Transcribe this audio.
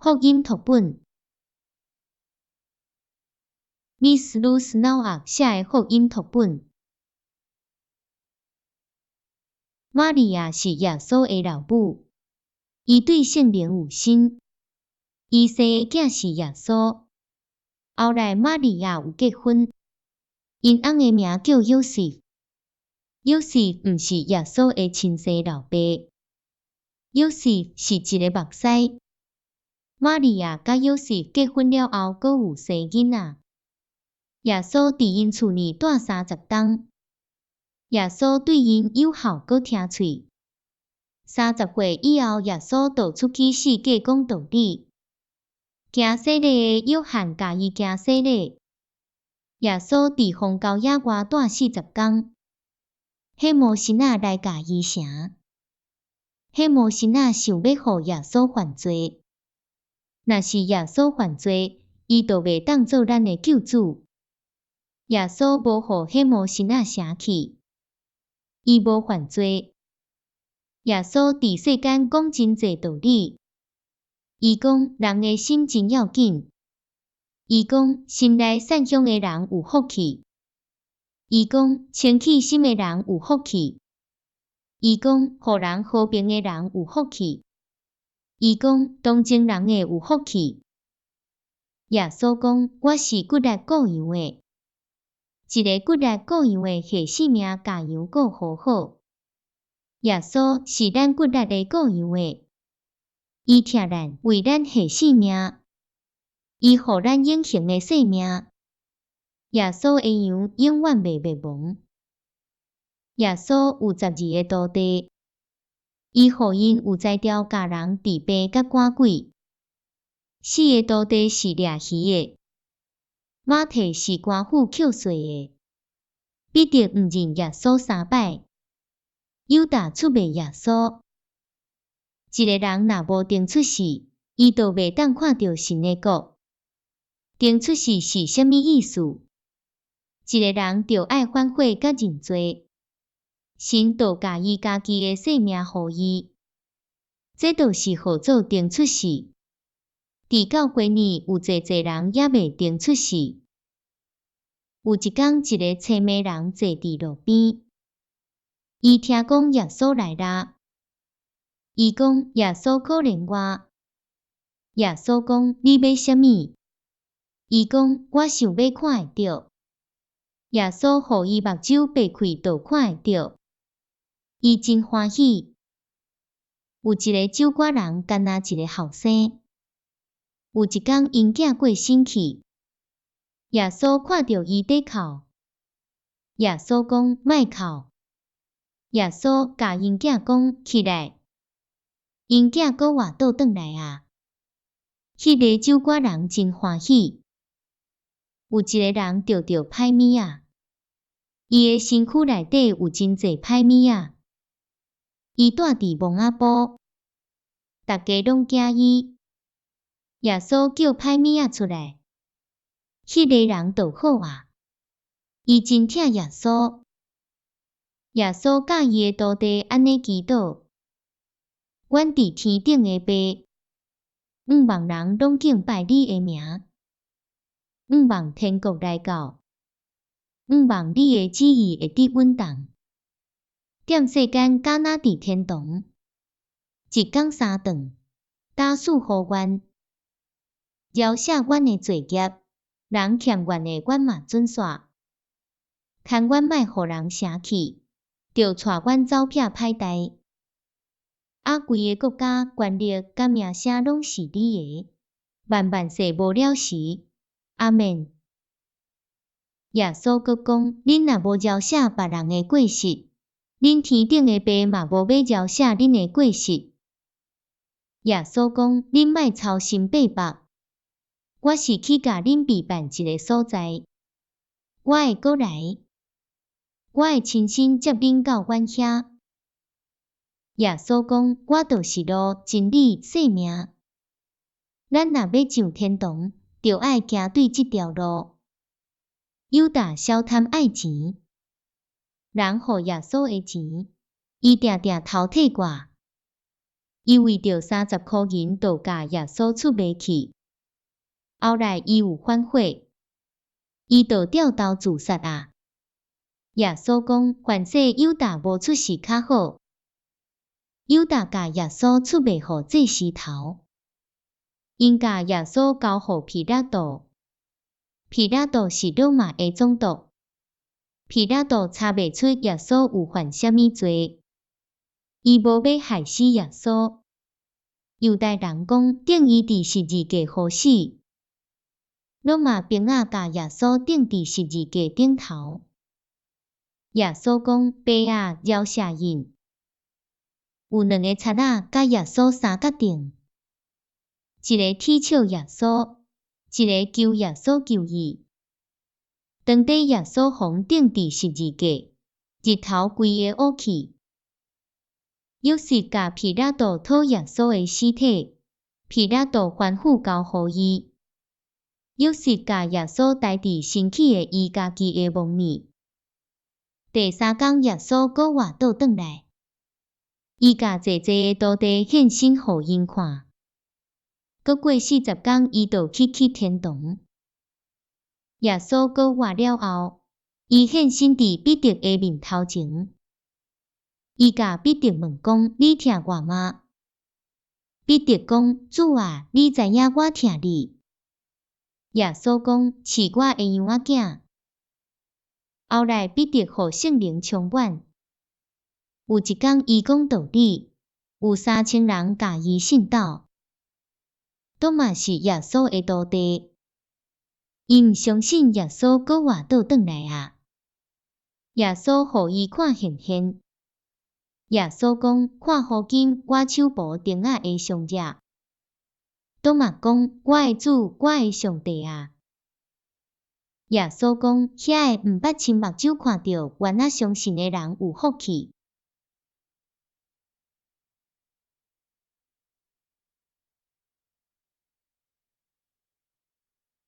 福音读本 Miss Lusnauak 写的福音读本。玛利亚是耶稣的老母，伊对圣灵有信，伊生的囝是耶稣。后来玛利亚有结婚，因翁的名叫约瑟。约瑟毋是耶稣的亲生老爸，约瑟是一个目师。玛利亚甲约瑟结婚了后，阁有生囡仔。耶稣伫因厝里住30天。耶稣对因友好阁听喙。30岁以后，耶稣就出去世界讲道理。行洗礼的约翰教伊行洗礼。耶稣伫荒郊野外住40天。迄魔神仔来教伊城。迄魔神仔想要互耶稣犯罪。若是耶稣犯罪，伊就袂当做咱的救主。耶稣无互迄魔神仔生气。伊无犯罪。耶稣伫世间讲真济道理。伊讲人的心真要紧。伊讲心内善良的人有福气。伊讲清气心的人有福气。伊讲互人和平的人有福气。伊讲同情人的有福气。耶稣讲我是骨力顾羊的。一个骨力顾羊的下性命教羊顾好好。耶稣是咱骨力的顾羊的，伊替咱为咱下性命，伊互咱永恒的生命。耶稣的羊永远袂灭亡。耶稣有12个徒弟，伊互因有才调教人治病甲赶鬼。4个徒弟是掠鱼的。马提是官府扣税的。彼得毋认耶稣3摆。犹大出卖耶稣。一个人若无定出世，伊就袂当看到神的国。定出世是啥物意思？一个人就爱反悔甲认罪，神就甲伊家己的生命互伊。这就是号做定出世。伫教会里有济人也未定出世。有一天，一个青眉人坐伫路边，伊听讲耶稣来啦。伊讲耶稣可怜我。耶稣讲你要啥物？伊讲我想要看会到。耶稣互伊目睭擘开，就看会到。伊真欢喜。有一个酒馆人干那一个后生。有一天，因囝过身去，耶稣看到伊在哭。耶稣讲莫哭。耶稣甲因囝讲起来。因囝阁活倒转来啊！迄个酒馆人真欢喜。有一个人得到歹物仔，伊的身躯内底有真济歹物仔。伊住伫墓仔埔，大家拢惊伊。耶稣叫歹物仔出来，迄个人就好啊。伊真疼耶稣。耶稣教伊的徒弟安尼祈祷：阮伫天顶的爸，望人拢敬拜你的名，望天国来到，望你的旨意会伫阮当，踮世间敢若伫天堂。一天3顿，打死互阮，饶赦阮的罪孽，人欠阮的阮嘛准煞。牵阮莫互人生气，就带阮走撇歹代。规个国家、权力甲名声拢是你的，万万世无了时。阿们。耶稣阁讲：恁若无饶赦别人的过失，恁天顶的爸嘛无要饶赦恁的过失。耶稣讲：恁莫操心八百，我是去甲恁备办一个所在。我会过来，我会亲身接恁到阮遐。耶稣讲：我就是路、真理、生命。咱若要上天堂，就爱行对这条路。犹大小贪爱钱，人互耶稣的钱，伊定定偷摕我。伊为着30箍银，就甲耶稣出卖去。后来伊有反悔，伊就掉刀自杀啊。耶稣讲，凡说犹大无出事较好。犹大甲耶稣出卖互祭司头，因甲耶稣交互彼拉多。彼拉多是罗马的总督。彼拉多查袂出耶稣有犯啥物罪，伊无要害死耶稣。犹太人讲钉伊伫十字架互死，罗马兵仔甲耶稣钉伫十字架顶头。耶稣讲：爸啊，饶赦因。有2个贼仔甲耶稣三角钉，一个踢笑耶稣，一个求耶稣救伊。当底耶稣红钉伫十字架，日头规个乌去。约瑟甲彼拉多讨耶稣的尸体，彼拉多反复交互伊。约瑟甲耶稣待伫生起的伊家己的墓面。第3天，耶稣搁活倒转来，伊甲济济的徒弟现身互因看。搁过40天，伊就去天堂。耶稣搁活了后，伊现身伫彼得的面头前。伊甲彼得问讲：你疼我吗？彼得讲：主啊，你知影我疼你。耶稣讲：是我的羊仔囝。后来彼得互圣灵充满。有一天，伊讲道理，有3000人甲伊信道。都嘛是耶稣的徒弟。伊毋相信耶稣搁活倒转来啊！耶稣互伊看现现。耶稣讲：看附近我手部钉仔的伤者。多马讲：我的主，我的上帝啊！耶稣讲：遐个毋捌亲目睭看到，原来相信的人有福气。